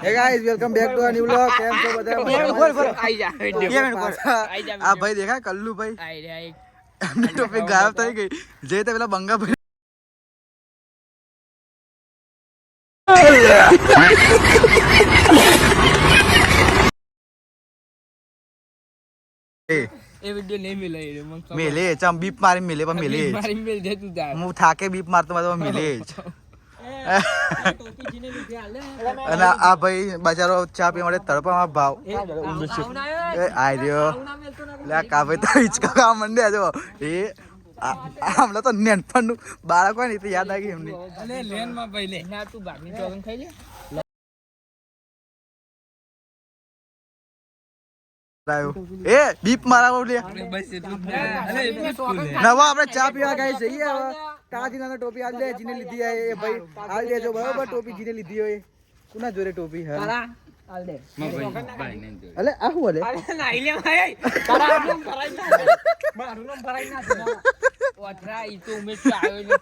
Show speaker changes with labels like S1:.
S1: Hey guys, welcome back to a new vlog. કેમ છો બધા? આ ભાઈ દેખાય કલ્લુ ભાઈ. એમની ટોપી ગાયબ થઈ ગઈ. જે તે પેલા બંગા ભાઈ.
S2: એ વિડિયો નહીં મિલે
S1: મેલે ચમ બીપ મારી મેલે પણ મેલે
S2: મારી મિલ દે તું જા
S1: હું થાકે બીપ મારતો મારતો મેલે અને આ ભાઈ બજારો ચા પીવા માટે તડપામાં ભાવ આઈ રહ્યો લે કા ભાઈ તો હિચકા કામ મંડ્યા જો એ હમણાં તો નેનપણનું બાળક હોય ને તો યાદ આવી એમને
S2: અલે લેન માં ભાઈ લે ના તું બાગની ચોગન ખાઈ લે
S1: એ બીપ મારા લે
S2: બસ એટલું
S1: નવા આપણે ચા પીવા ગઈ જઈએ હવે કાજીના ટોપી આલ દે જીને લીધી આ એ ભાઈ આલ દેજો બરાબર ટોપી જીને લીધી હોય કોના જોરે ટોપી હે
S2: આલ દે ભાઈ ને
S1: અલે આ હું અલે
S2: નાઈ લે ભાઈ તારા આમ ભરાઈ ના મારું નામ ભરાઈ ના ઓઠરા ઈ તો ઉમેશ આવ્યો ને